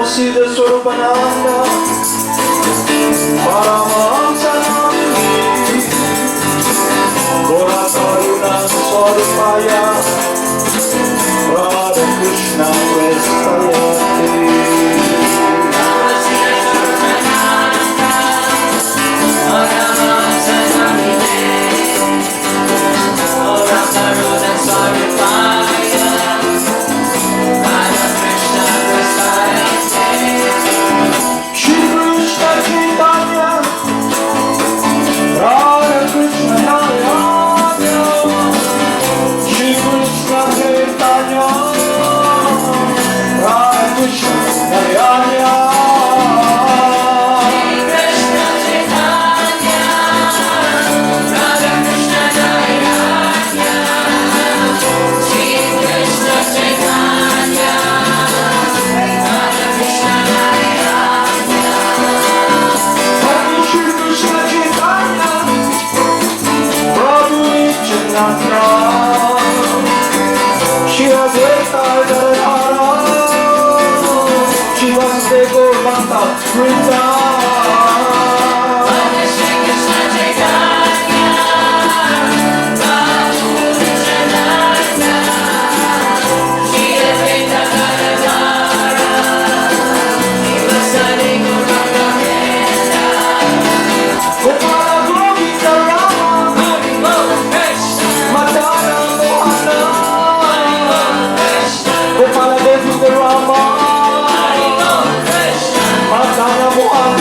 Siddha Swarupananda Paramahamsa Namini Gora Karuna Swarupaya Radha Krishna Prestayate Rama, Matana Muhammad.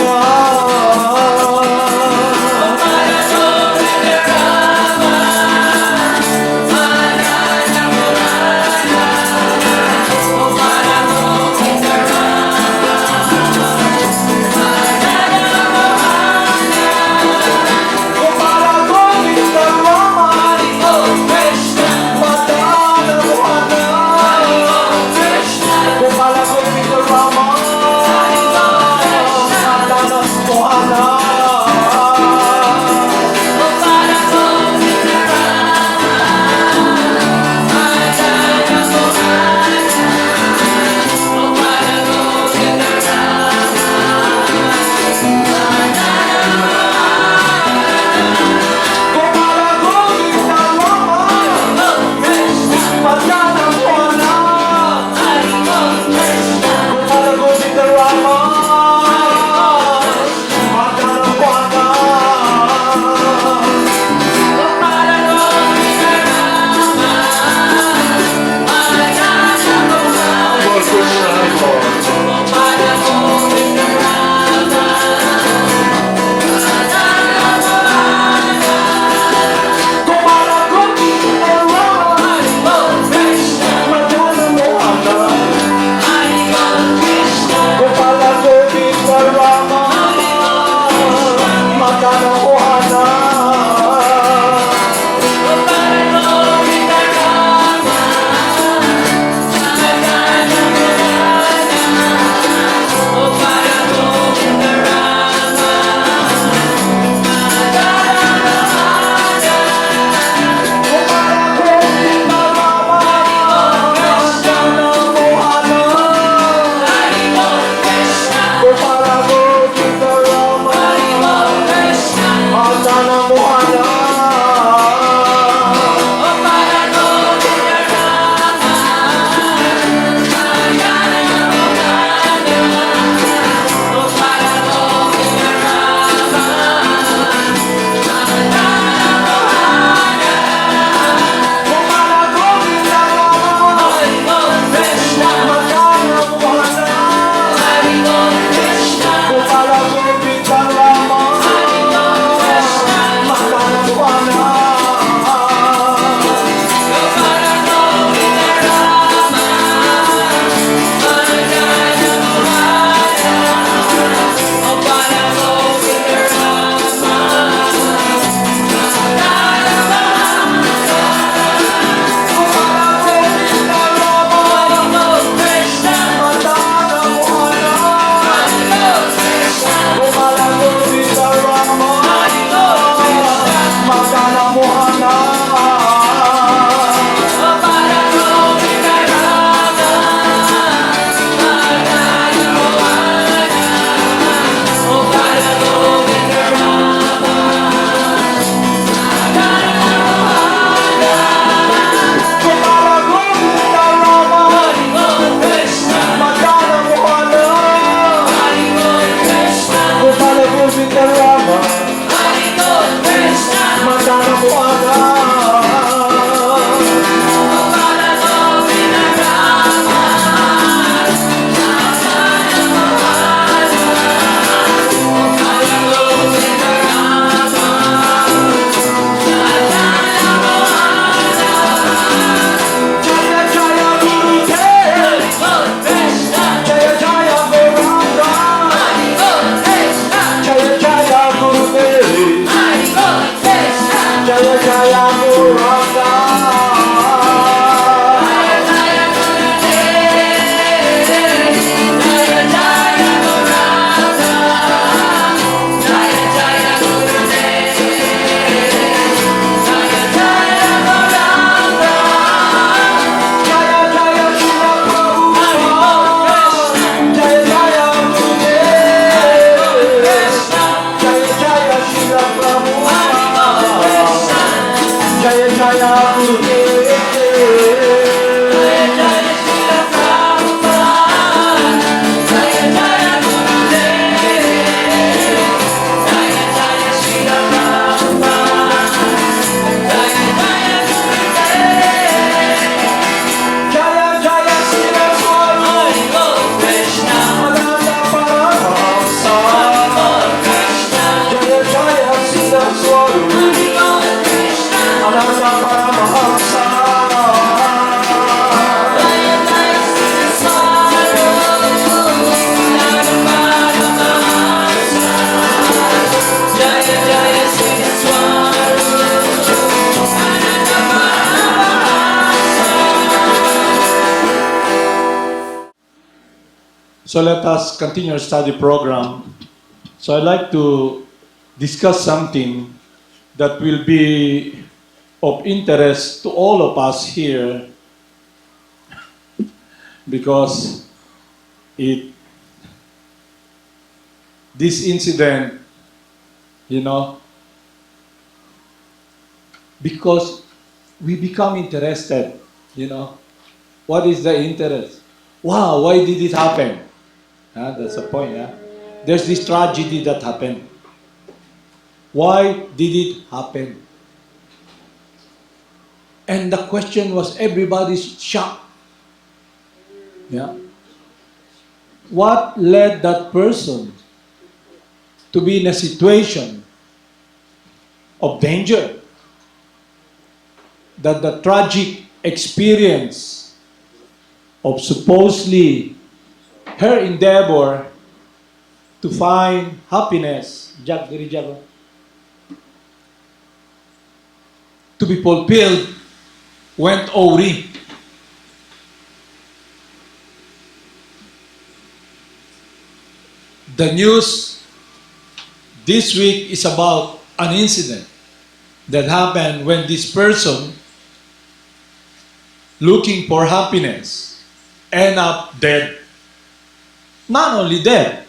So let us continue our study program. So I'd like to discuss something that will be of interest to all of us here because it this incident, you know, because we become interested, you know. What is the interest? Wow, why did it happen? That's the point. There's this tragedy that happened. Why did it happen? And the question was, everybody's shocked. Yeah. What led that person to be in a situation of danger? That the tragic experience of supposedly her endeavor to find happiness, to be fulfilled, went awry. The news this week is about an incident that happened when this person, looking for happiness, end up dead. Not only dead,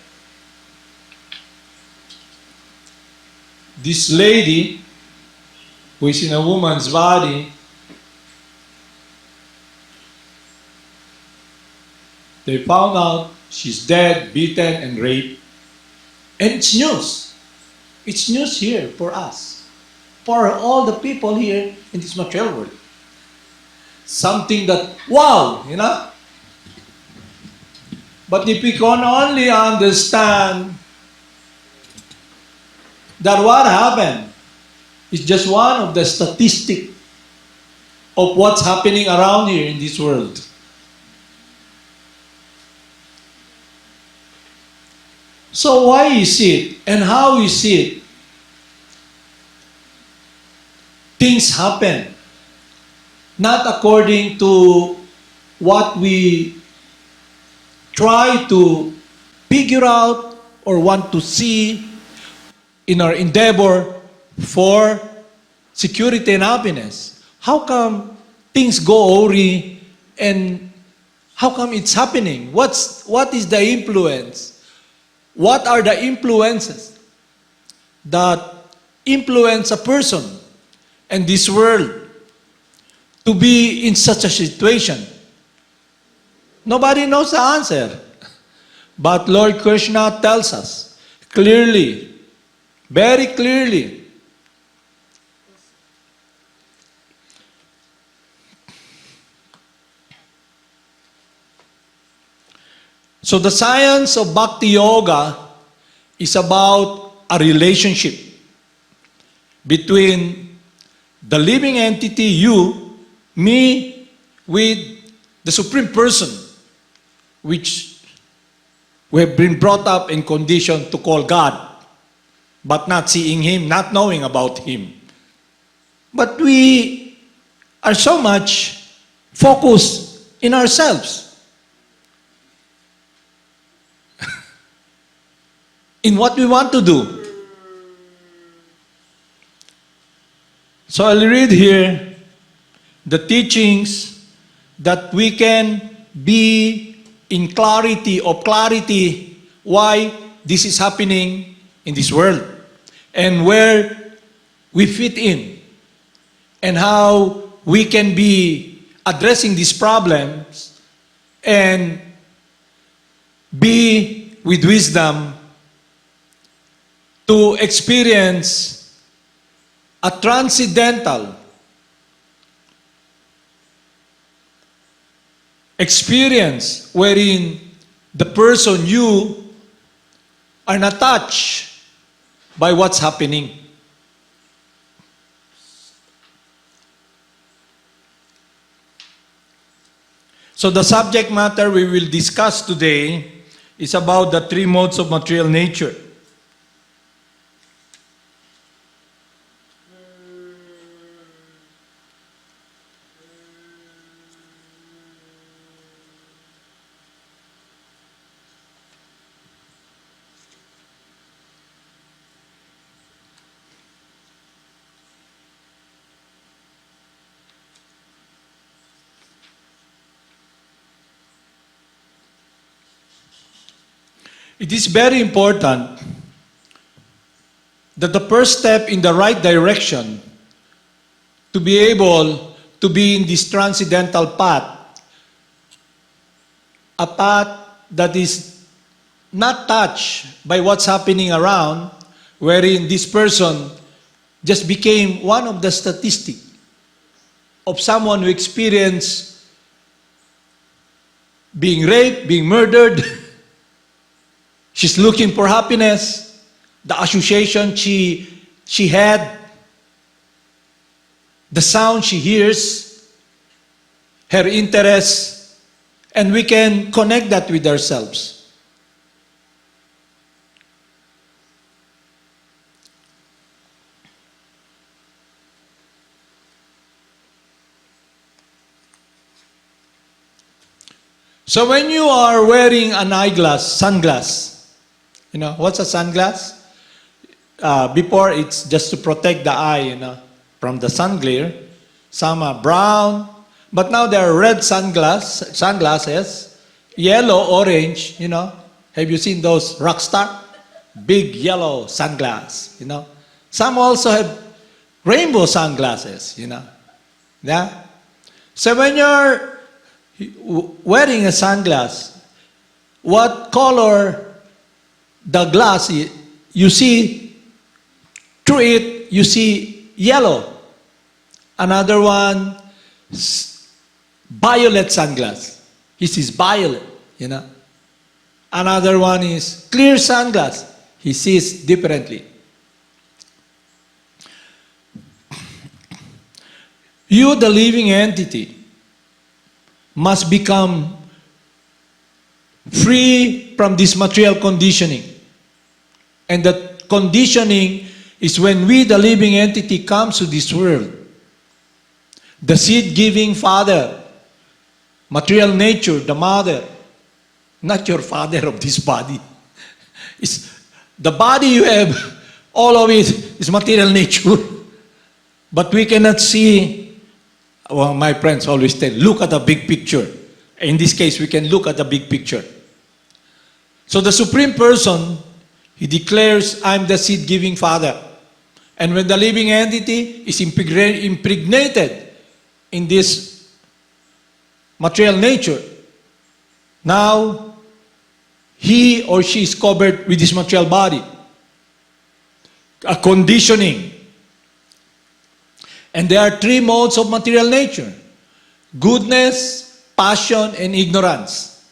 this lady who is in a woman's body, they found out she's dead, beaten, and raped. And it's news. It's news here for us, for all the people here in this material world. Something that, wow, you know? But if we can only understand that what happened is just one of the statistics of what's happening around here in this world. So why is it and how is it things happen not according to what we try to figure out or want to see in our endeavor for security and happiness? How come things go awry and how come it's happening? What is the influence? What are the influences that influence a person and this world to be in such a situation? Nobody knows the answer. But Lord Krishna tells us clearly, very clearly, so the science of Bhakti Yoga is about a relationship between the living entity, you, me, with the Supreme Person, which we have been brought up and conditioned to call God, but not seeing Him, not knowing about Him. But we are so much focused in ourselves, in what we want to do. So I'll read here the teachings that we can be in clarity why this is happening in this world and where we fit in and how we can be addressing these problems and be with wisdom to experience a transcendental experience wherein the person, you, are not touched by what's happening. So the subject matter we will discuss today is about the three modes of material nature. It is very important that the first step in the right direction to be able to be in this transcendental path, a path that is not touched by what's happening around, wherein this person just became one of the statistics of someone who experienced being raped, being murdered. She's looking for happiness, the association she had, the sound she hears, her interests, and we can connect that with ourselves. So when you are wearing an sunglass, you know, what's a sunglass? Before, it's just to protect the eye, you know, from the sun glare. Some are brown, but now there are red sunglasses, yellow, orange, you know. Have you seen those Rockstar? Big yellow sunglasses, you know. Some also have rainbow sunglasses, you know. Yeah? So when you're wearing a sunglass, what color the glass you see through it, you see yellow. Another one, violet sunglass. He sees violet, you know. Another one is clear sunglass. He sees differently. You, the living entity, must become free from this material conditioning. And that conditioning is when we, the living entity, comes to this world. The seed-giving father, material nature, the mother, not your father of this body. It's the body you have, all of it is material nature. But we cannot see. Well, my friends always tell, look at the big picture. In this case, we can look at the big picture. So the Supreme Person, he declares, I'm the seed-giving Father. And when the living entity is impregnated in this material nature, now he or she is covered with this material body. A conditioning. And there are three modes of material nature: goodness, passion, and ignorance.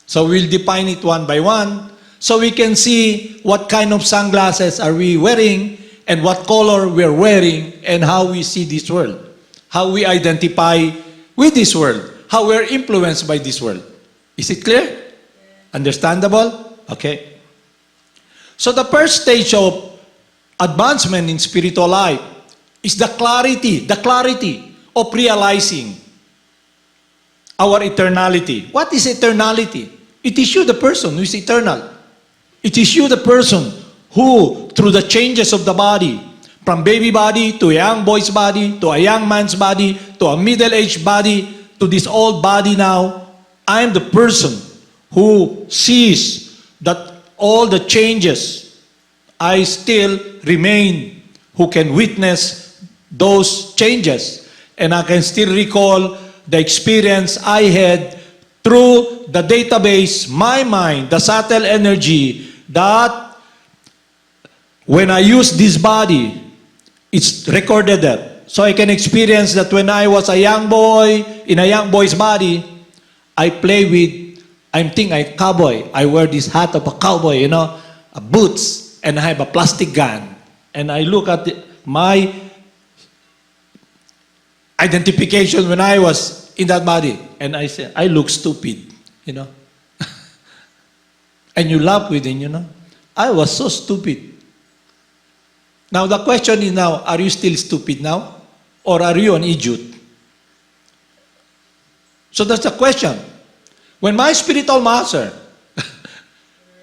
So we'll define it one by one so we can see what kind of sunglasses are we wearing and what color we're wearing and how we see this world, how we identify with this world, how we're influenced by this world. Is it clear? Understandable? Okay. So the first stage of advancement in spiritual life is the clarity of realizing our eternality. What is eternality? It is you, the person, who is eternal. It is you, the person, who, through the changes of the body, from baby body to a young boy's body, to a young man's body, to a middle-aged body, to this old body now, I am the person who sees that all the changes, I still remain, who can witness those changes. And I can still recall the experience I had through the database, my mind, the subtle energy, that when I use this body, it's recorded there. So I can experience that when I was a young boy, in a young boy's body, I play with, I think I'm cowboy. I wear this hat of a cowboy, you know, boots, and I have a plastic gun. And I look at my identification when I was in that body, and I say, I look stupid, you know. And you laugh with it, you know. I was so stupid. Now the question is now, are you still stupid now? Or are you an idiot? So that's the question. When my spiritual master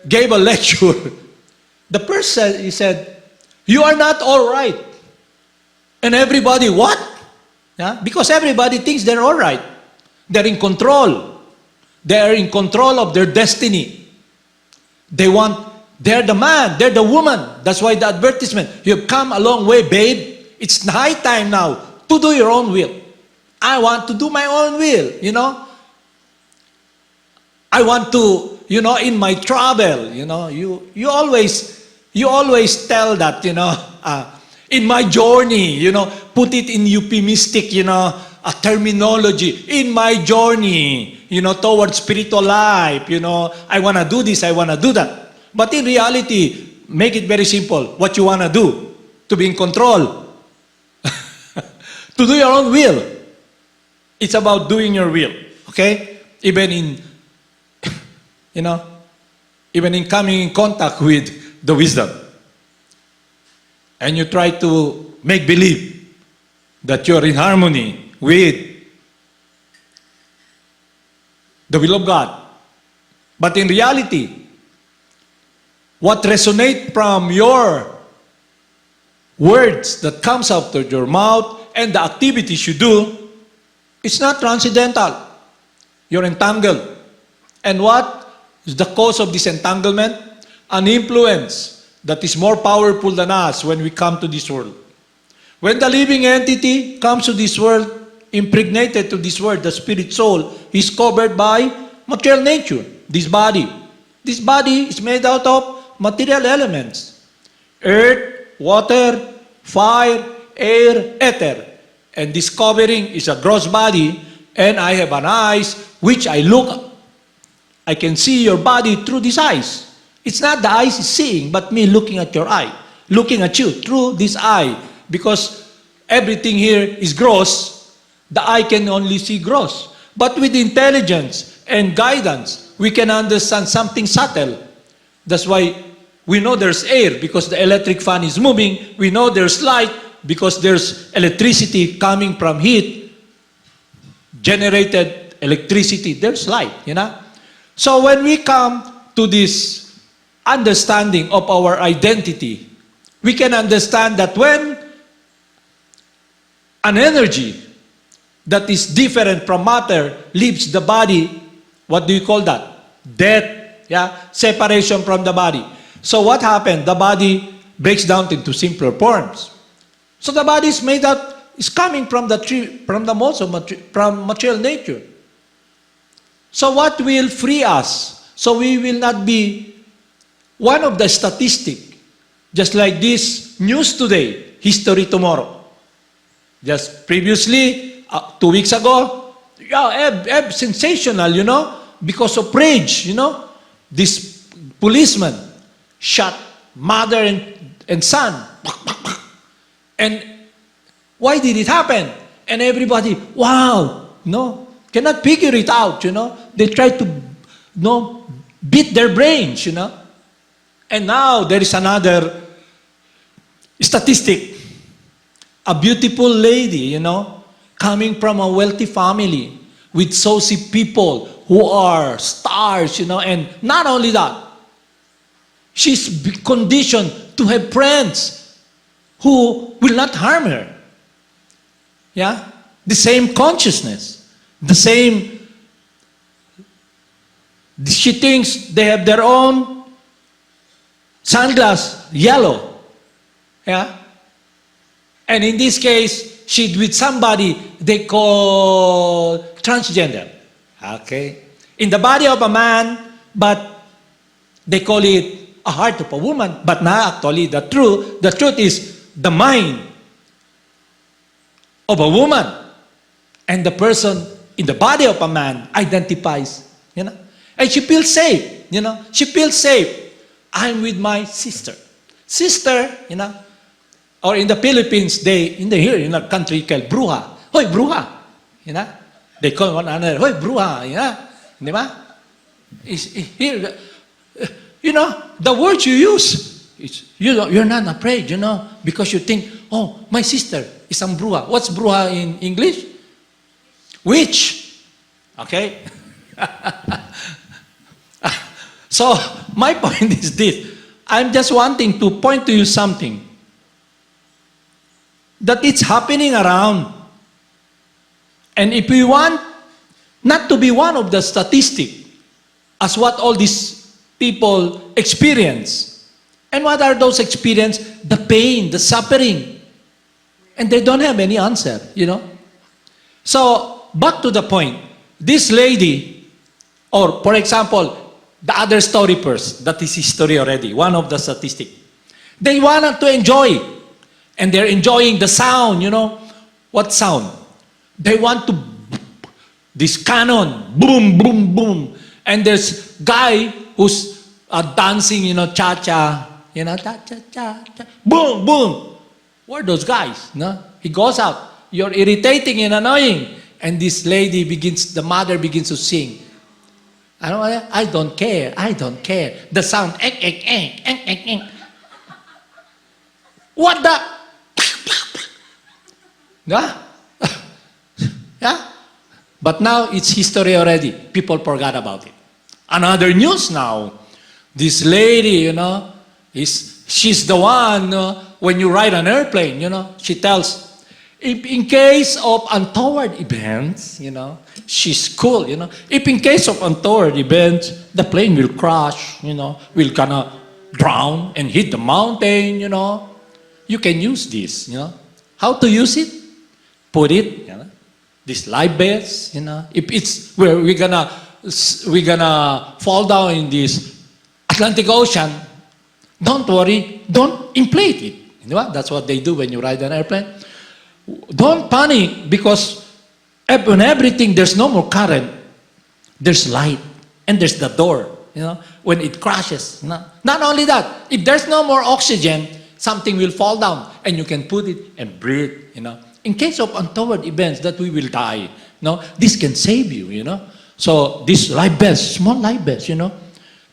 gave a lecture, the person, he said, you are not all right. And everybody, what? Yeah? Because everybody thinks they're all right. They're in control. They are in control of their destiny. They're the man, they're the woman. That's why the advertisement, you've come a long way, babe. It's high time now to do your own will. I want to do my own will, you know. I want to, you know, in my travel, you know, you always tell that, you know, in my journey, you know, put it in euphemistic, you know, a terminology. In my journey, you know, towards spiritual life, you know, I want to do this, I want to do that. But in reality, make it very simple. What you want to do, to be in control, to do your own will. It's about doing your will, okay? Even in, you know, even in coming in contact with the wisdom. And you try to make believe that you're in harmony with the will of God. But in reality, what resonates from your words that comes out of your mouth and the activities you do, it's not transcendental. You're entangled. And what is the cause of this entanglement? An influence that is more powerful than us when we come to this world. When the living entity comes to this world, impregnated to this world, the spirit soul is covered by material nature, this body. This body is made out of material elements. Earth, water, fire, air, ether. And this covering is a gross body, and I have an eyes which I look. I can see your body through these eyes. It's not the eyes is seeing, but me looking at your eye, looking at you through this eye. Because everything here is gross, the eye can only see gross. But with intelligence and guidance, we can understand something subtle. That's why we know there's air, because the electric fan is moving. We know there's light, because there's electricity coming from heat, generated electricity. There's light, you know. So when we come to this understanding of our identity, we can understand that when an energy that is different from matter leaves the body, what do you call that? Death, yeah? Separation from the body. So what happened? The body breaks down into simpler forms. So the body is made out, is coming from the tree, from the most of from material nature. So what will free us? So we will not be one of the statistic, just like this news today, history tomorrow. Just previously, 2 weeks ago, yeah, sensational, you know, because of rage, you know. This policeman shot mother and son. And why did it happen? And everybody, wow, no, cannot figure it out, you know. They try to, you know, beat their brains, you know. And now there is another statistic. A beautiful lady, you know, coming from a wealthy family with saucy people who are stars, you know. And not only that, she's conditioned to have friends who will not harm her. Yeah? The same consciousness. The same. She thinks they have their own sunglass, yellow. Yeah? And in this case, she's with somebody they call transgender. Okay? In the body of a man, but they call it a heart of a woman. But not actually the truth is the mind of a woman, and the person in the body of a man identifies, you know, and she feels safe, you know, she feels safe. I'm with my sister, you know, or in the Philippines, here in our country called bruja, hoy bruja, you know, they call one another, hoy bruja, you know, di ba? Here, you know, the words you use. You're not afraid, you know, because you think, oh, my sister is some bruja. What's bruja in English? Witch. Okay? So, my point is this. I'm just wanting to point to you something. That it's happening around. And if we want not to be one of the statistic, as what all these people experience. And what are those experiences? The pain, the suffering. And they don't have any answer, you know. So, back to the point. This lady, or for example, the other story first, that is history already, one of the statistics. They wanted to enjoy. And they're enjoying the sound, you know. What sound? They want to, this cannon, boom, boom, boom. And there's guy who's dancing, you know, cha-cha, you know, cha-cha-cha, boom, boom. Who are those guys? No? He goes out. You're irritating and annoying. And this lady begins, the mother begins to sing. I don't care. I don't care. The sound, ek, ek, ek, ek, ek, ek. What the? Yeah? Yeah? But now it's history already. People forgot about it. Another news now. This lady, you know, she's the one, when you ride an airplane, you know, she tells, if in case of untoward events, you know, she's cool, you know. If in case of untoward events, the plane will crash, you know, will gonna drown and hit the mountain, you know. You can use this, you know. How to use it? Put it, you know, this life vest, you know. If it's where we're gonna fall down in this Atlantic Ocean, don't worry, don't inflate it. You know what? That's what they do when you ride an airplane. Don't panic because when everything, there's no more current, there's light, and there's the door, you know, when it crashes. Not only that, if there's no more oxygen, something will fall down, and you can put it and breathe, you know. In case of untoward events that we will die, no, this can save you, you know. So this life vest, small life vest, you know.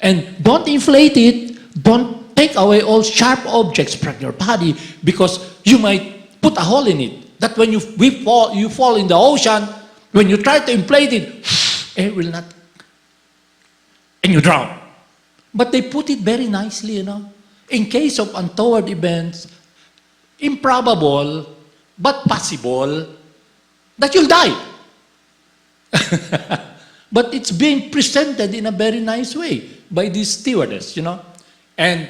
And don't inflate it, don't take away all sharp objects from your body because you might put a hole in it. That when you fall in the ocean, when you try to inflate it, air will not, and you drown. But they put it very nicely, you know. In case of untoward events, improbable, but possible, that you'll die. But it's being presented in a very nice way by this stewardess, you know. And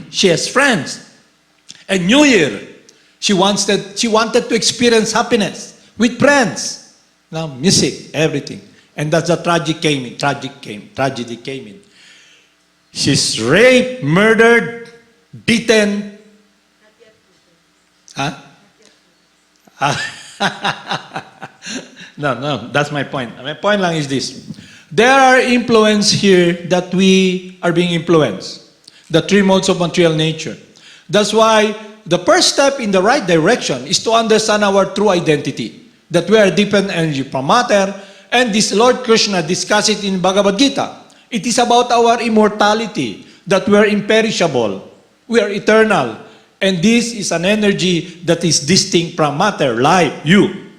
she has friends. And New Year, she wanted to experience happiness with friends. Now, music, everything. And that's the tragedy came in. She's raped, murdered, beaten. Huh? No, that's my point. My point lang is this. There are influence here that we are being influenced. The three modes of material nature. That's why the first step in the right direction is to understand our true identity. That we are different energy from matter. And this Lord Krishna discussed it in Bhagavad Gita. It is about our immortality. That we are imperishable. We are eternal. And this is an energy that is distinct from matter, life, you.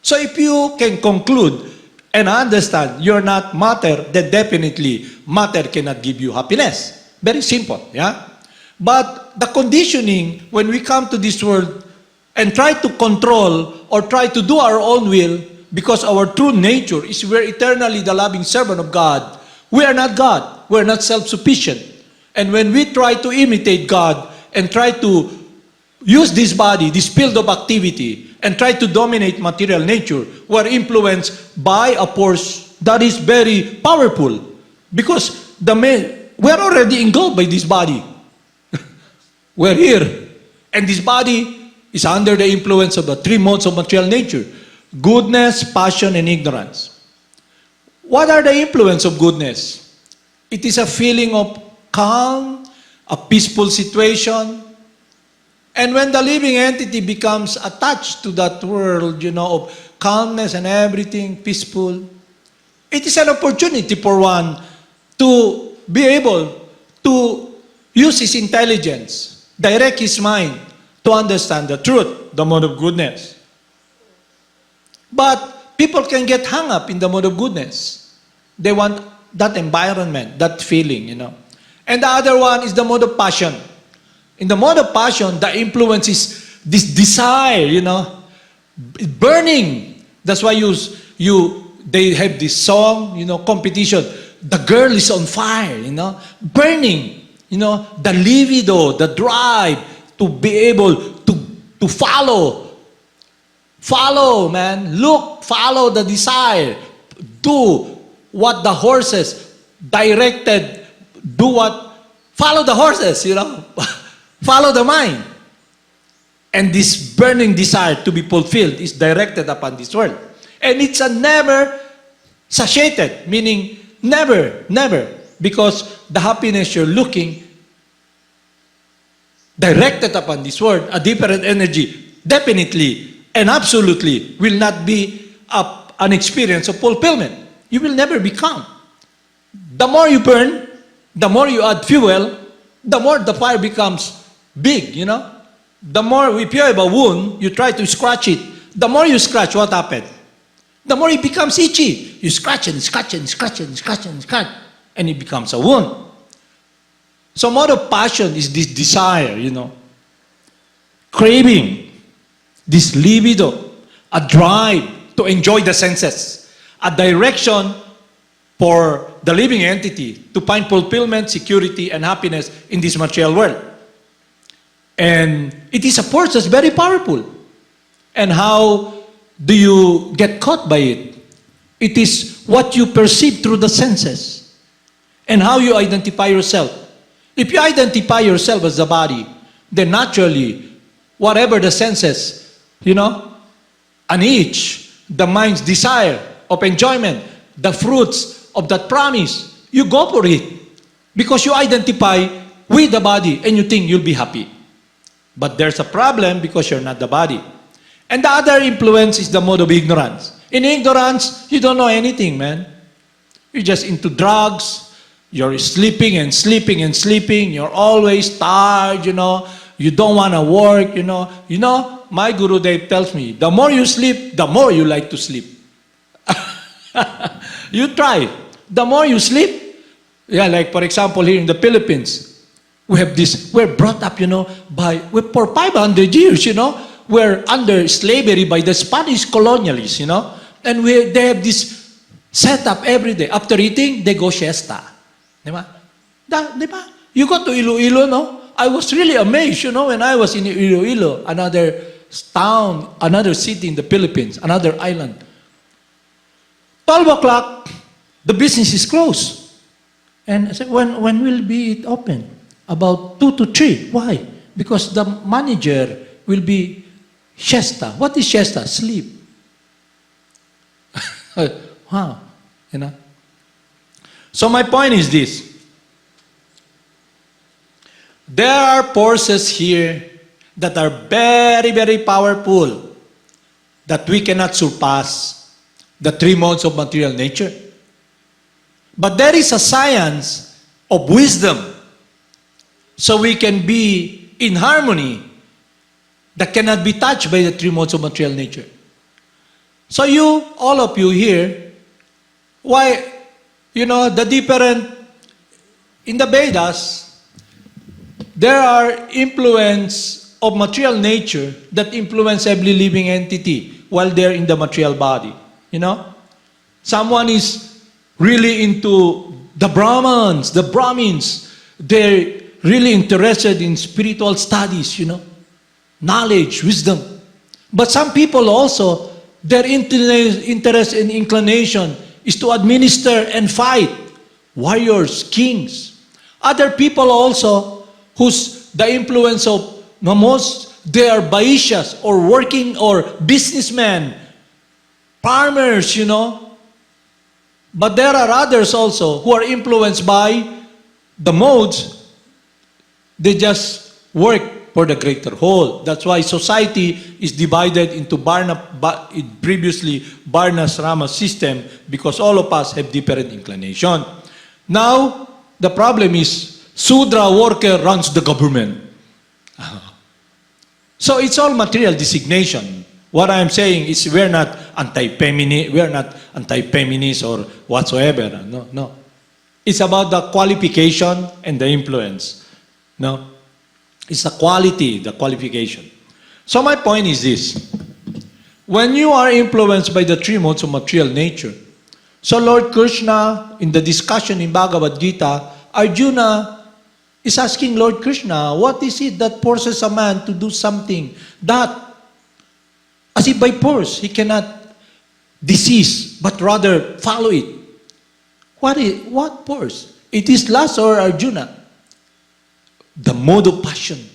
So if you can conclude and understand you're not matter, then definitely matter cannot give you happiness. Very simple, yeah? But the conditioning, when we come to this world and try to control or try to do our own will, because our true nature is we're eternally the loving servant of God. We are not God. We're not self-sufficient. And when we try to imitate God and try to use this body, this field of activity, and try to dominate material nature, we're influenced by a force that is very powerful. Because we're already engulfed by this body. We're here. And this body is under the influence of the three modes of material nature. Goodness, passion, and ignorance. What are the influence of goodness? It is a feeling of calm, a peaceful situation. And when the living entity becomes attached to that world, you know, of calmness and everything, peaceful, it is an opportunity for one to be able to use his intelligence, direct his mind to understand the truth, the mode of goodness. But people can get hung up in the mode of goodness. They want that environment, that feeling, you know. And the other one is the mode of passion. In the mode of passion, the influence is this desire, you know, burning. That's why they have this song, you know, competition. the girl is on fire, burning, the libido, the drive to be able to follow, man, look, follow the desire, do what the horses directed, follow the horses, follow the mind. And this burning desire to be fulfilled is directed upon this world. And it's a never satiated, meaning never, because the happiness you're looking directed upon this world, a different energy, definitely and absolutely will not be an experience of fulfillment. You will never become. The more you burn, the more you add fuel, the more the fire becomes big, The more, if you have a wound, you try to scratch it. The more you scratch, what happened? The more it becomes itchy. You scratch and scratch and scratch and scratch and scratch, and it becomes a wound. So mode of passion is this desire, craving, this libido, a drive to enjoy the senses, a direction for the living entity to find fulfillment, security, and happiness in this material world. And it is a force that's very powerful. And how do you get caught by it? It is what you perceive through the senses and how you identify yourself. If you identify yourself as the body, then naturally, whatever the senses, an itch, the mind's desire of enjoyment, the fruits of that promise, you go for it. Because you identify with the body and you think you'll be happy. But there's a problem because you're not the body. And the other influence is the mode of ignorance. In ignorance, you don't know anything, man. You're just into drugs. You're sleeping and sleeping and sleeping. You're always tired, You don't want to work, My Guru Dev tells me, the more you sleep, the more you like to sleep. You try. The more you sleep, like for example here in the Philippines, we're brought up, for 500 years, we're under slavery by the Spanish colonialists, and they have this setup every day. After eating, they go siesta. Diba? You go to Iloilo, no? I was really amazed, when I was in Iloilo, another town, another city in the Philippines, another island. 12 o'clock, the business is closed. And I said, when will be it open? About 2 to 3. Why? Because the manager will be siesta. What is siesta? Sleep. Wow. So my point is this. There are forces here that are very, very powerful that we cannot surpass the three modes of material nature. But there is a science of wisdom so we can be in harmony that cannot be touched by the three modes of material nature. So all of you here, why, the different, in the Vedas, there are influence of material nature that influence every living entity while they're in the material body. Someone is really into the Brahmins, they're really interested in spiritual studies, knowledge, wisdom. But some people also, their interest and inclination is to administer and fight, warriors, kings. Other people also, whose the influence of they are Vaishyas or working or businessmen, farmers, But there are others also who are influenced by the modes. They just work for the greater whole. That's why society is divided into previously Varna-Srama system, because all of us have different inclination. Now, the problem is Sudra worker runs the government. So it's all material designation. What I'm saying is we're not anti-feminist or whatsoever. No. It's about the qualification and the influence. No. It's the quality, the qualification. So my point is this. When you are influenced by the three modes of material nature, So Lord Krishna, in the discussion in Bhagavad Gita, Arjuna is asking Lord Krishna, what is it that forces a man to do something that, as if by force, he cannot desist, but rather follow it? What force? It is lust or Arjuna? The mode of passion.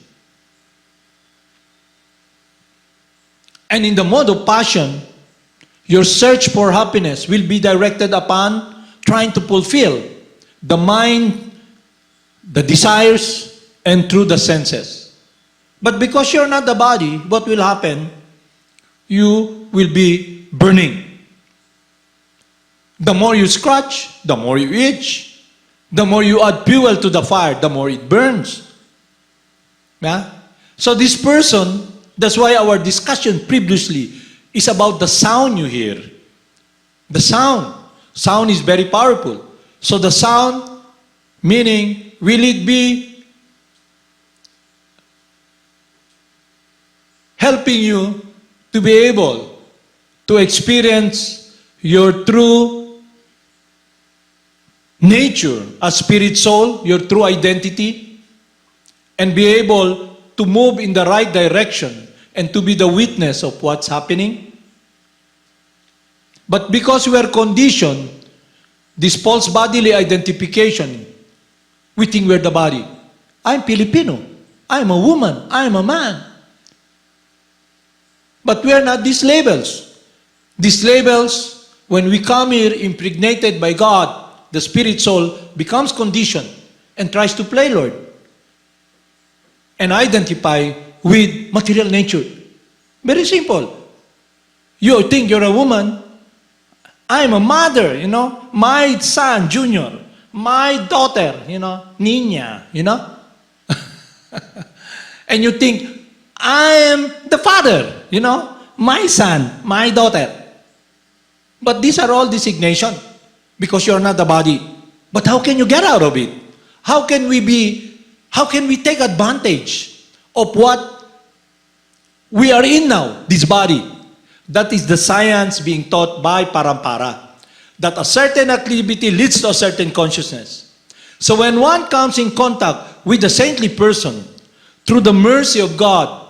And in the mode of passion, your search for happiness will be directed upon trying to fulfill the mind, the desires, and through the senses. But because you're not the body, what will happen? You will be burning. The more you scratch, the more you itch. The more you add fuel to the fire, the more it burns. Yeah? So this person, that's why our discussion previously is about the sound you hear. The sound. Sound is very powerful. So the sound, meaning, will it be helping you to be able to experience your true nature as spirit soul, your true identity, and be able to move in the right direction and to be the witness of what's happening? But because we are conditioned, this false bodily identification, we think we're the body. I'm Filipino. I'm a woman. I'm a man. But we are not these labels. These labels, when we come here impregnated by God, the spirit soul becomes conditioned and tries to play Lord and identify with material nature. Very simple. You think you're a woman. I'm a mother, my son, Junior, my daughter, Nina, And you think, I am the father, my son, my daughter. But these are all designation because you're not the body. But how can you get out of it? How can we take advantage of what we are in now, this body? That is the science being taught by Parampara. That a certain activity leads to a certain consciousness. So when one comes in contact with a saintly person, through the mercy of God,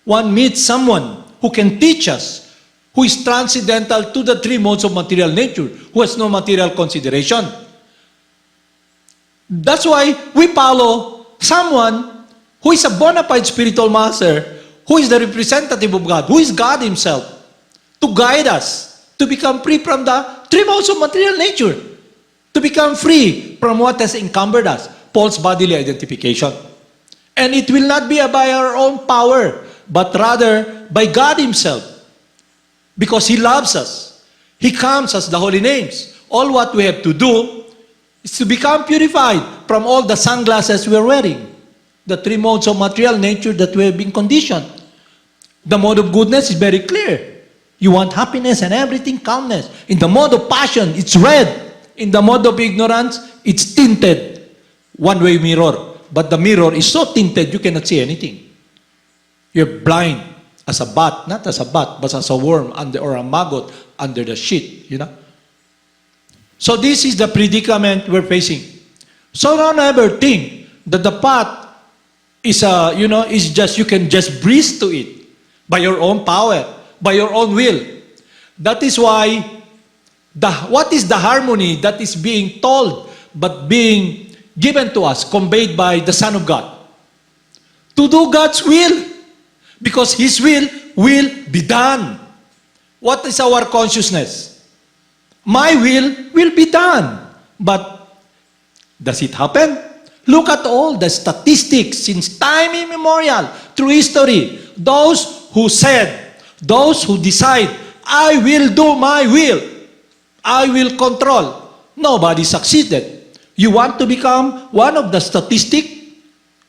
one meets someone who can teach us, who is transcendental to the three modes of material nature, who has no material consideration. That's why we follow someone who is a bona fide spiritual master, who is the representative of God, who is God Himself, to guide us, to become free from the three modes of material nature, to become free from what has encumbered us, false bodily identification. And it will not be by our own power, but rather by God Himself, because He loves us. He comes as the holy names. All what we have to do is to become purified from all the sunglasses we are wearing, the three modes of material nature that we have been conditioned. The mode of goodness is very clear. You want happiness and everything, calmness. In the mode of passion, it's red. In the mode of ignorance, it's tinted. One-way mirror. But the mirror is so tinted, you cannot see anything. You're blind as a bat, not as a bat, but as a worm or a maggot under the sheet, So this is the predicament we're facing. So don't ever think that the path is is just, you can just breeze to it by your own power, by your own will. That is why, what is the harmony that is being told, but being given to us, conveyed by the Son of God? To do God's will, because His will be done. What is our consciousness? My will be done. But does it happen? Look at all the statistics since time immemorial, through history. Those who said, those who decide, I will do my will, I will control. Nobody succeeded. You want to become one of the statistic,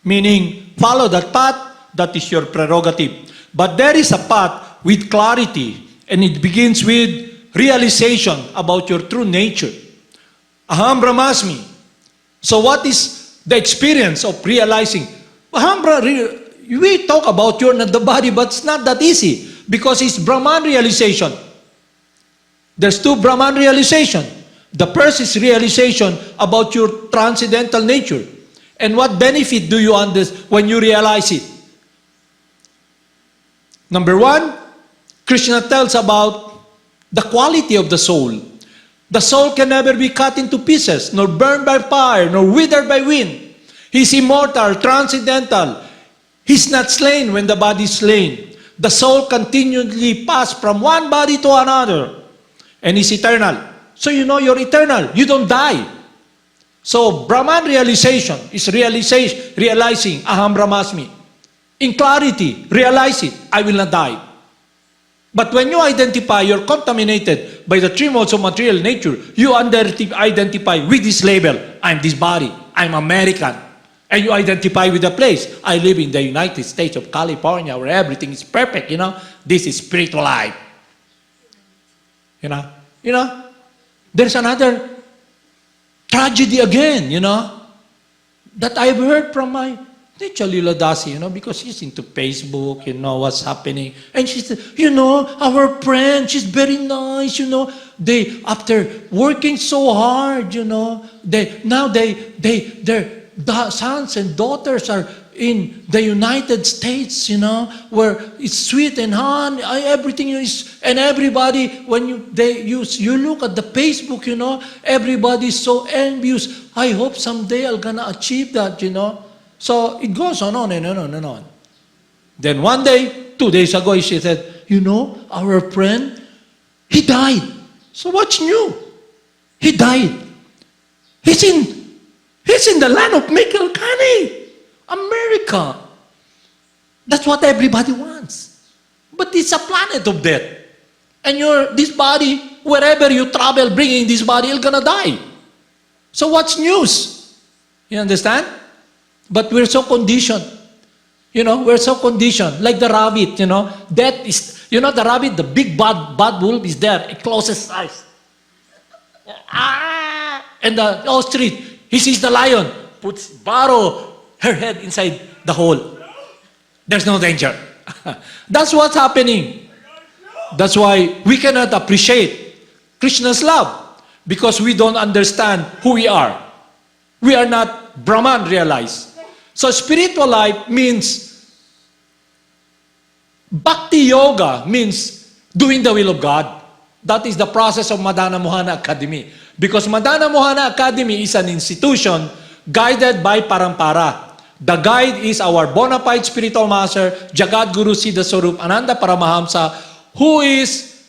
meaning follow that path, that is your prerogative. But there is a path with clarity, and it begins with realization about your true nature. Aham Brahmasmi. So what is the experience of realizing? We talk about you're not the body, but it's not that easy, because it's Brahman realization. There's two Brahman realization. The first is realization about your transcendental nature. And what benefit do you understand when you realize it? Number one, Krishna tells about the quality of the soul. The soul can never be cut into pieces, nor burned by fire, nor withered by wind. He's immortal, transcendental. He's not slain when the body is slain. The soul continually passes from one body to another. And is eternal. So you know you're eternal. You don't die. So Brahman realization is realizing Aham Brahmasmi. In clarity, realize it. I will not die. But when you identify you're contaminated by the three modes of material nature, you identify with this label. I'm this body. I'm American. And you identify with the place. I live in the United States of California where everything is perfect, you know. This is spiritual life. You know, there's another tragedy again, you know, that I've heard from my teacher Lila Dasi, you know, because she's into Facebook, you know, what's happening. And she said, you know, our friend, she's very nice, you know. They, after working so hard, you know, their sons and daughters are in the United States, you know, where it's sweet and honey, everything is, and everybody, when you look at the Facebook, you know, everybody's so envious. I hope someday I'm gonna achieve that, you know. So it goes on and on and on. Then one day, 2 days ago, she said, you know, our friend, he died. So what's new? He died. He's in the land of Michaelcani. America. That's what everybody wants. But it's a planet of death. And this body, wherever you travel, bringing this body, you're gonna die. So what's news? You understand? But we're so conditioned. You know, we're so conditioned. Like the rabbit, you know. Death is, you know, the rabbit, the big bad wolf is there. It closes his eyes. And the ostrich, he sees the lion, borrow her head inside the hole. There's no danger. That's what's happening. That's why we cannot appreciate Krishna's love because we don't understand who we are. We are not Brahman realized. So spiritual life means Bhakti Yoga means doing the will of God. That is the process of Madana Mohana Academy. Because Madana Mohana Academy is an institution guided by Parampara. The guide is our bona fide spiritual master, Jagat Guru Siddha Swarup Ananda Paramahamsa, who is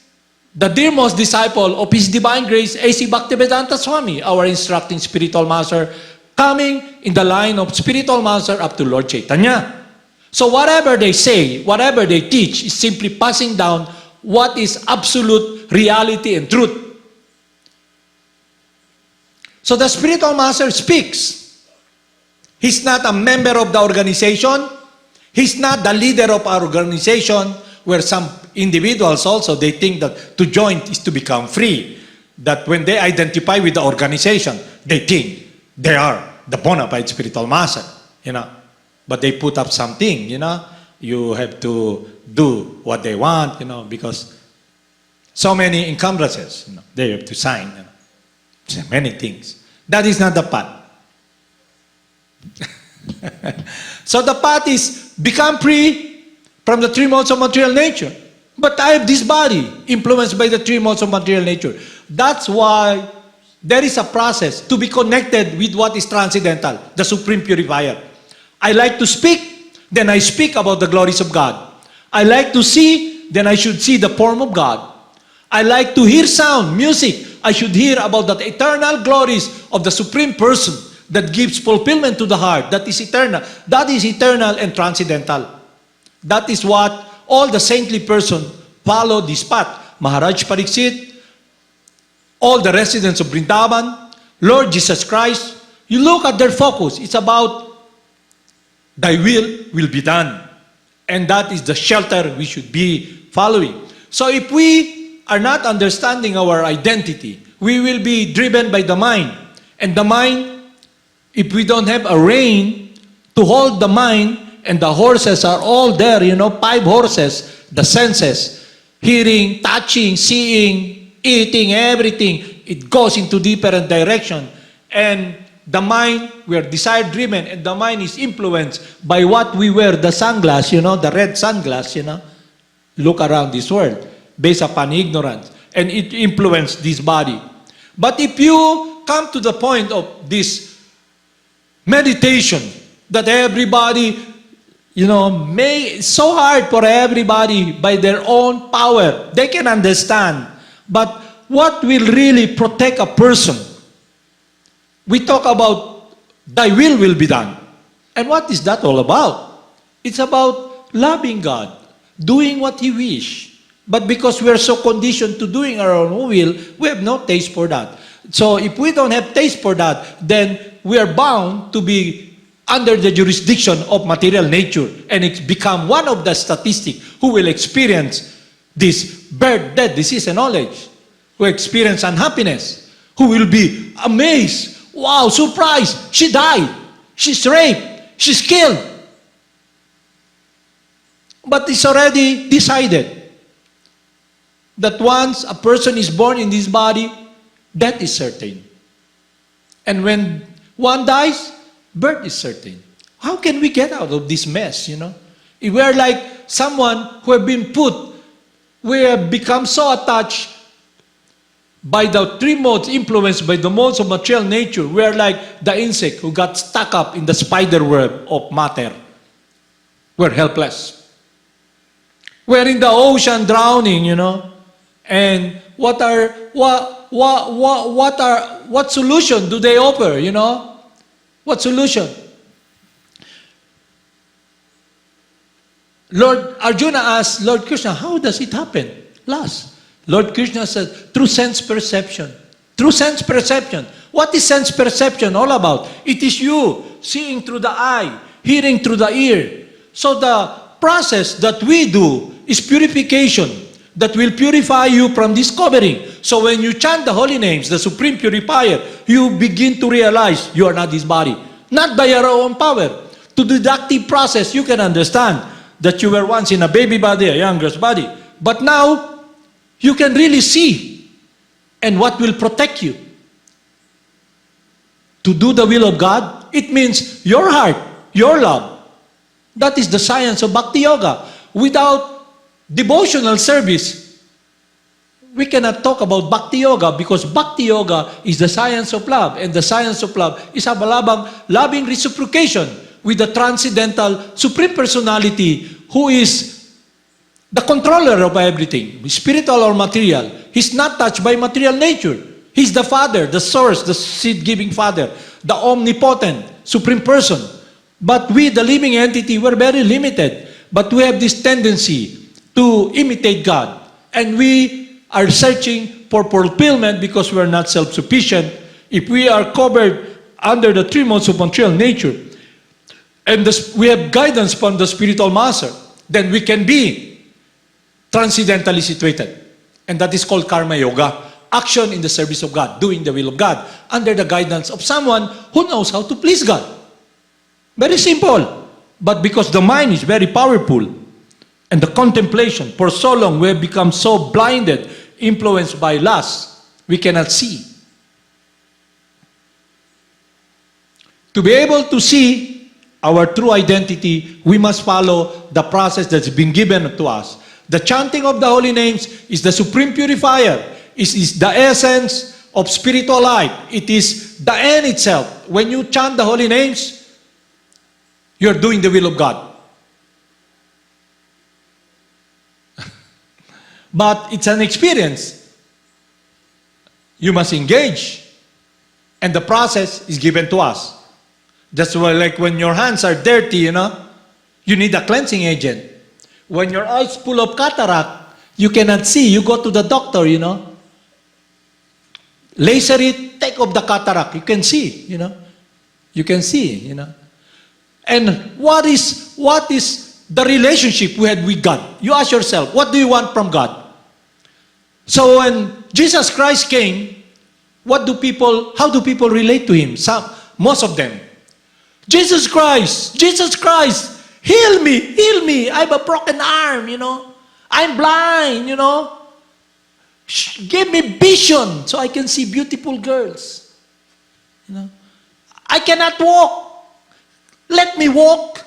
the dearmost disciple of His Divine Grace, A.C. Bhaktivedanta Swami, our instructing spiritual master, coming in the line of spiritual master up to Lord Chaitanya. So whatever they say, whatever they teach, is simply passing down what is absolute reality and truth. So the spiritual master speaks. He's not a member of the organization. He's not the leader of our organization, where some individuals also, they think that to join is to become free. That when they identify with the organization, they think they are the bona fide spiritual master, you know. But they put up something, you know. You have to do what they want, you know, because so many encumbrances, you know, they have to sign, you know. So many things. That is not the path. So the path is become free from the three modes of material nature. But I have this body influenced by the three modes of material nature. That's why there is a process to be connected with what is transcendental, the supreme purifier. I like to speak, then I speak about the glories of God. I like to see, then I should see the form of God. I like to hear sound, music. I should hear about the eternal glories of the Supreme Person that gives fulfillment to the heart. That is eternal. That is eternal and transcendental. That is what all the saintly person follow this path. Maharaj Pariksit, all the residents of Vrindavan, Lord Jesus Christ. You look at their focus. It's about thy will be done. And that is the shelter we should be following. So if we are not understanding our identity, we will be driven by the mind. And the mind, if we don't have a rein to hold the mind, and the horses are all there, you know, 5 horses, the senses, hearing, touching, seeing, eating, everything. It goes into different direction. And the mind, we are desire-driven, and the mind is influenced by what we wear, the sunglass, the red sunglass, look around this world, based upon ignorance. And it influences this body. But if you come to the point of this meditation, that everybody, it's so hard for everybody by their own power. They can understand. But what will really protect a person? We talk about thy will be done. And what is that all about? It's about loving God, doing what He wish. But because we are so conditioned to doing our own will, we have no taste for that. So if we don't have taste for that, then we are bound to be under the jurisdiction of material nature. And it's become one of the statistics who will experience this birth, death, disease, and knowledge. Who experience unhappiness. Who will be amazed. Wow, surprise! She died. She's raped. She's killed. But it's already decided that once a person is born in this body, death is certain. And when one dies, birth is certain. How can we get out of this mess, If we are like someone who have been we have become so attached by the three modes, influenced by the modes of material nature. We are like the insect who got stuck up in the spider web of matter. We're helpless. We're in the ocean drowning, And what solution do they offer, What solution? Lord Arjuna asked Lord Krishna, how does it happen? Lord Krishna said, through sense perception. Through sense perception. What is sense perception all about? It is you seeing through the eye, hearing through the ear. So the process that we do is purification that will purify you from discovering. So when you chant the holy names, the supreme purifier, you begin to realize you are not this body. Not by your own power. To the deductive process, you can understand that you were once in a baby body, a young girl's body. But now, you can really see. And what will protect you? To do the will of God, it means your heart, your love. That is the science of Bhakti Yoga. Without devotional service, we cannot talk about Bhakti Yoga because Bhakti Yoga is the science of love. And the science of love is a loving reciprocation with the transcendental Supreme Personality who is the controller of everything, spiritual or material. He's not touched by material nature. He's the Father, the source, the seed-giving Father, the omnipotent Supreme Person. But we, the living entity, we're very limited. But we have this tendency to imitate God. And we are searching for fulfillment because we are not self-sufficient. If we are covered under the three modes of material nature, and we have guidance from the spiritual master, then we can be transcendentally situated. And that is called karma yoga. Action in the service of God, doing the will of God, under the guidance of someone who knows how to please God. Very simple. But because the mind is very powerful, and the contemplation, for so long we have become so blinded, influenced by lust, we cannot see. To be able to see our true identity, we must follow the process that's been given to us. The chanting of the holy names is the supreme purifier. It is the essence of spiritual life. It is the end itself. When you chant the holy names, you're doing the will of God. But it's an experience. You must engage. And the process is given to us. That's why, like when your hands are dirty, you need a cleansing agent. When your eyes full of cataract, you cannot see. You go to the doctor, Laser it, take off the cataract. You can see, You can see, And what is the relationship we had with God? You ask yourself, what do you want from God? So when Jesus Christ came, how do people relate to Him? Most of them. Jesus Christ, heal me, I have a broken arm, I'm blind, Give me vision so I can see beautiful girls. You know, I cannot walk. Let me walk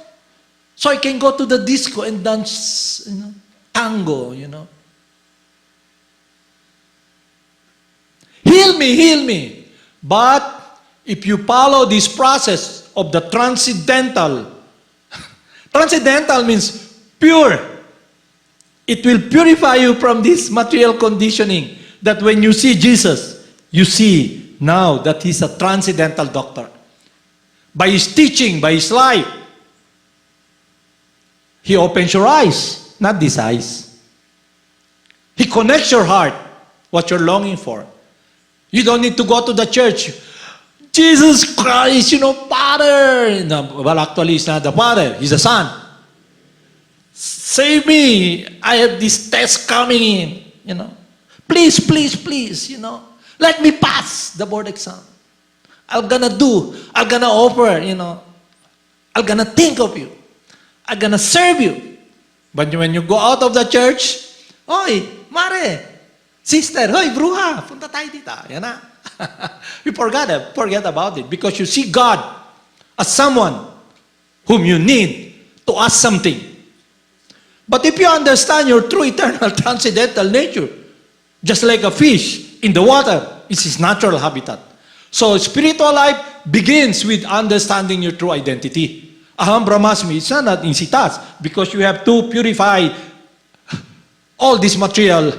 so I can go to the disco and dance, you know, tango, you know. Heal me, heal me. But if you follow this process of the transcendental, transcendental means pure. It will purify you from this material conditioning that when you see Jesus, you see now that He's a transcendental doctor. By His teaching, by His life, He opens your eyes, not these eyes. He connects your heart, what you're longing for. You don't need to go to the church. Jesus Christ, you know, Father. No, well, actually, He's not the Father. He's the Son. Save me. I have this test coming in, you know. Please, please, please, you know. Let me pass the board exam. I'm gonna offer, you know. I'm gonna think of you. I'm gonna serve you. But when you go out of the church, Oy, Mare, sister, hoy, bruha, punta tayo dito. Yan na. You forget about it because you see God as someone whom you need to ask something. But if you understand your true eternal transcendental nature, just like a fish in the water, it's his natural habitat. So spiritual life begins with understanding your true identity. Aham brahmasmi, it's not an easy task because you have to purify all this material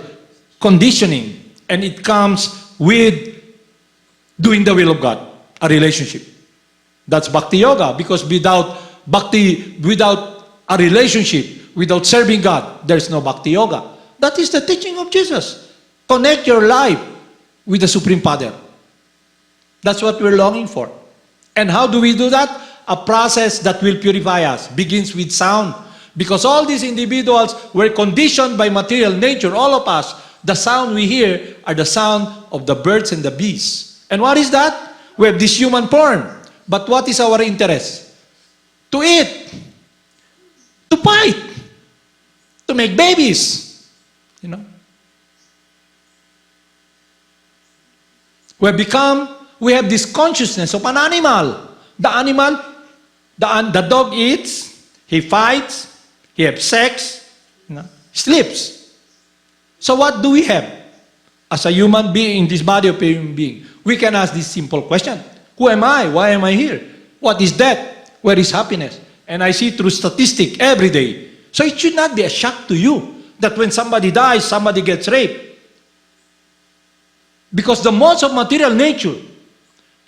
conditioning, and it comes with doing the will of God, a relationship. That's Bhakti Yoga, because without Bhakti, without a relationship, without serving God, there's no Bhakti Yoga. That is the teaching of Jesus. Connect your life with the Supreme Father. That's what we're longing for. And how do we do that? A process that will purify us begins with sound. Because all these individuals were conditioned by material nature, all of us. The sound we hear are the sound of the birds and the bees. And what is that? We have this human form. But what is our interest? To eat. To fight. To make babies. You know? We have this consciousness of an animal. The dog eats, he fights, he has sex, you know, sleeps. So what do we have? As a human being, in this body of a human being, we can ask this simple question. Who am I? Why am I here? What is death? Where is happiness? And I see through statistic every day. So it should not be a shock to you that when somebody dies, somebody gets raped. Because the modes of material nature,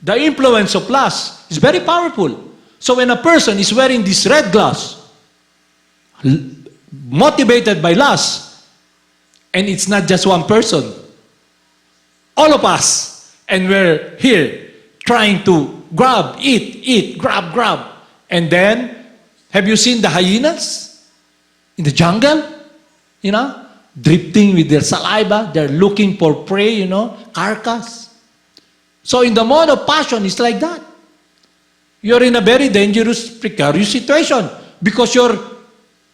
the influence of lust is very powerful. So when a person is wearing this red glass, motivated by lust, and it's not just one person, all of us, and we're here trying to grab, eat, grab. And then, have you seen the hyenas in the jungle? You know, drifting with their saliva, they're looking for prey, you know, carcass. So in the mode of passion, it's like that. You're in a very dangerous, precarious situation because you're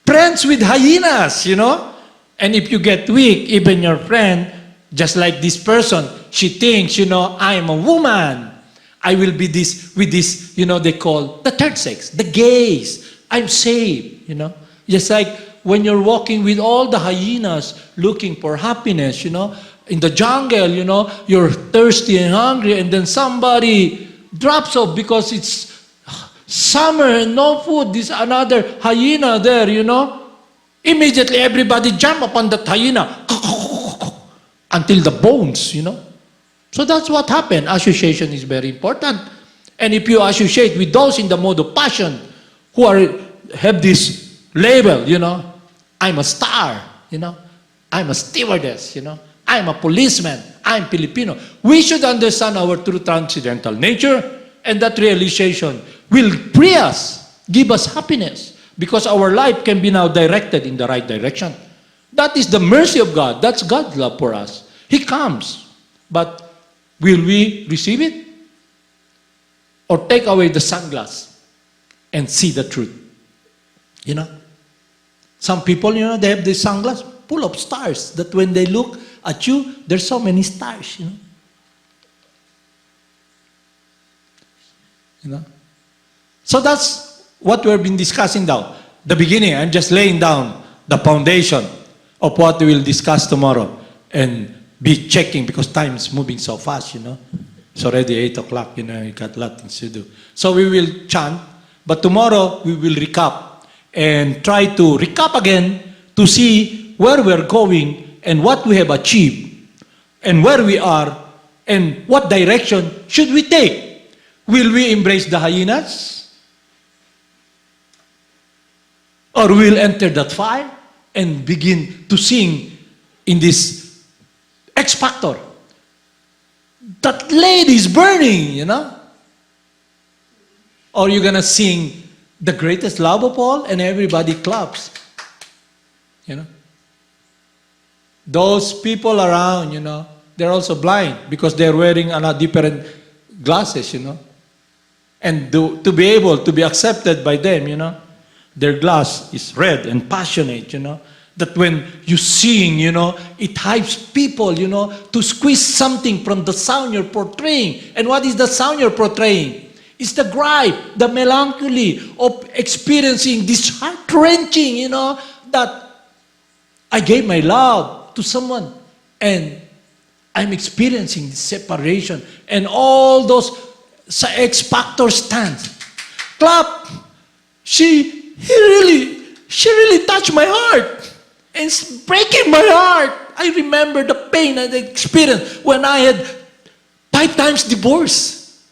friends with hyenas, you know. And if you get weak, even your friend, just like this person, she thinks, you know, I'm a woman. I will be this, with this, you know, they call the third sex, the gays. I'm safe, you know. Just like when you're walking with all the hyenas looking for happiness, you know, in the jungle, you know, you're thirsty and hungry, and then somebody drops off because it's summer and no food. There's another hyena there, you know. Immediately everybody jump upon that hyena until the bones, you know. So that's what happened. Association is very important. And if you associate with those in the mode of passion who have this label, you know, I'm a star, you know, I'm a stewardess, you know, I'm a policeman, I'm Filipino. We should understand our true transcendental nature, and that realization will free us, give us happiness, because our life can be now directed in the right direction. That is the mercy of God. That's God's love for us. He comes, but will we receive it? Or take away the sunglass and see the truth? You know? Some people, you know, they have this sunglass full of stars that when they look at you, there's so many stars, You know? So that's what we've been discussing now. The beginning, I'm just laying down the foundation of what we will discuss tomorrow and be checking because time is moving so fast, It's already 8 o'clock, you got a lot of things to do. So we will chant, but tomorrow we will recap and try to recap again to see where we're going and what we have achieved and where we are and what direction should we take. Will we embrace the hyenas? Or we'll enter that fire and begin to sing in this X Factor. That lady is burning, Or you're gonna sing the greatest love of all and everybody claps. Those people around, they're also blind because they're wearing different glasses, And to be able to be accepted by them, their glass is red and passionate, That when you sing, it hypes people, to squeeze something from the sound you're portraying. And what is the sound you're portraying? It's the gripe, the melancholy of experiencing this heart-wrenching, that I gave my love to someone and I'm experiencing this separation and all those X Factor stands. Clap! She really touched my heart. And it's breaking my heart. I remember the pain I experienced when I had 5 times divorce.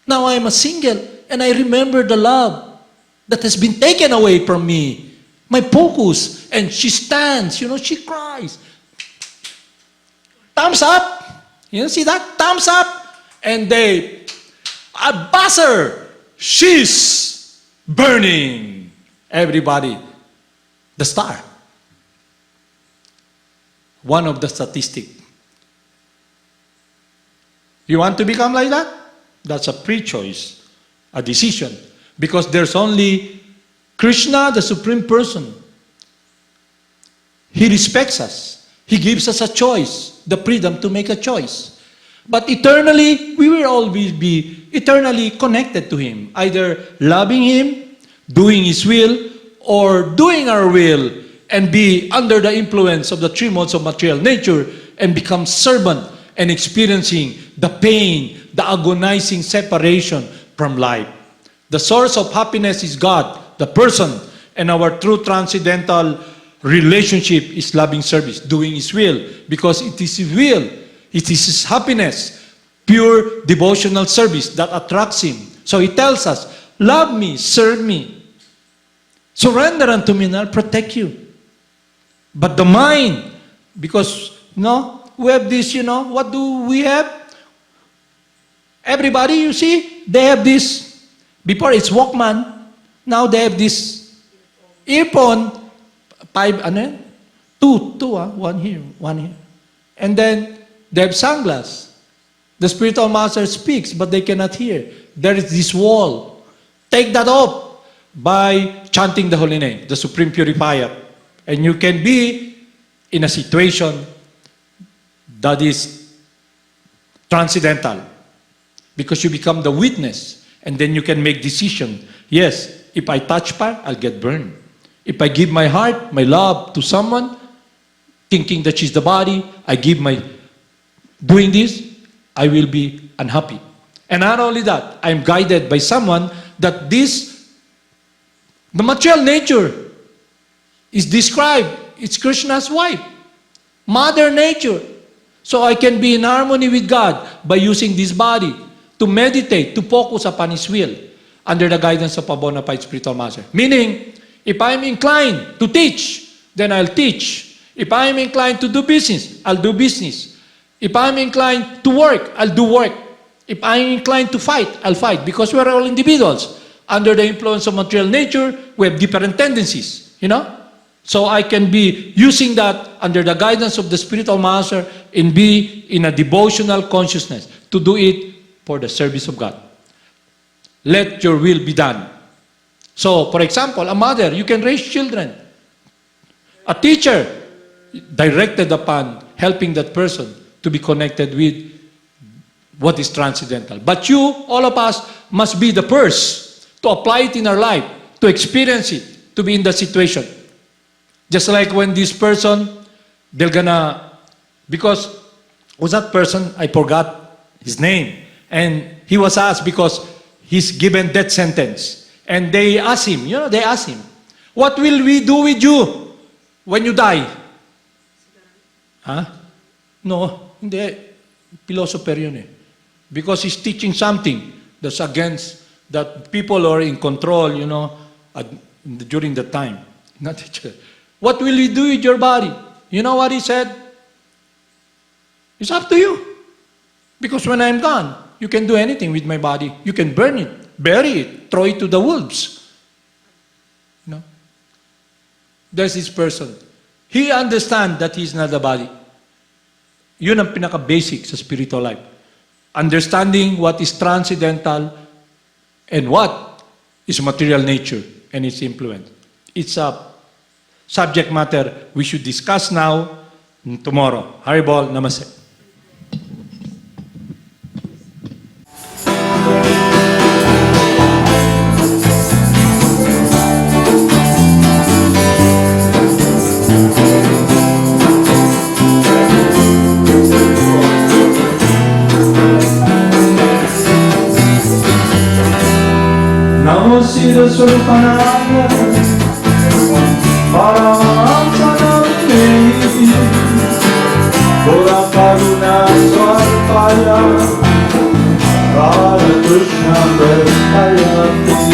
Now I'm a single and I remember the love that has been taken away from me. My focus. And she stands, she cries. Thumbs up. See that? Thumbs up. And I buzz her. She's burning. Everybody. The star. One of the statistics. You want to become like that? That's a pre-choice, a decision. Because there's only Krishna, the Supreme Person. He respects us. He gives us a choice, the freedom to make a choice. But eternally, we will always be eternally connected to Him. Either loving Him, doing His will, or doing our will and be under the influence of the 3 modes of material nature and become servant and experiencing the pain, the agonizing separation from life. The source of happiness is God, the person, and our true transcendental relationship is loving service, doing His will, because it is His will, it is His happiness, pure devotional service that attracts Him. So He tells us, love me, serve me, surrender unto me and I'll protect you. But the mind, because, we have this, what do we have? Everybody, you see, they have this, before it's Walkman, now they have this earphone, 2, one here, one here. And then they have sunglasses. The spiritual master speaks, but they cannot hear. There is this wall. Take that off by chanting the holy name, the Supreme Purifier. And you can be in a situation that is transcendental. Because you become the witness. And then you can make decision. Yes, if I touch fire, I'll get burned. If I give my heart, my love to someone, thinking that she's the body, I give my, doing this, I will be unhappy. And not only that, I'm guided by someone that this, the material nature is described, it's Krishna's wife, Mother Nature. So I can be in harmony with God by using this body to meditate, to focus upon His will under the guidance of a bona fide spiritual master. Meaning, if I'm inclined to teach, then I'll teach. If I'm inclined to do business, I'll do business. If I'm inclined to work, I'll do work. If I'm inclined to fight, I'll fight. Because we're all individuals. Under the influence of material nature, we have different tendencies, So I can be using that under the guidance of the spiritual master and be in a devotional consciousness to do it for the service of God. Let your will be done. So, for example, a mother, you can raise children. A teacher, directed upon helping that person to be connected with what is transcendental. But you, all of us, must be the first to apply it in our life, to experience it, to be in that situation. Just like when this person, they're gonna, because was that person, I forgot his name, and he was asked because he's given death sentence. And they asked him, what will we do with you when you die? Huh? No, hindi. Philosopher yun eh. Because he's teaching something that's against that people are in control, during the time. Not teacher. What will you do with your body? You know what he said? It's up to you. Because when I'm gone, you can do anything with my body. You can burn it, bury it, throw it to the wolves. There's this person. He understands that he's not the body. Yun ang pinaka-basic sa spiritual life. Understanding what is transcendental and what is material nature and its influence. It's a subject matter we should discuss now and tomorrow. Haribol, namaste. Namo Siddha Swarupanaya Paramahamsa Namine Gora Karuna Swarupaya Radha Krishna Prestaya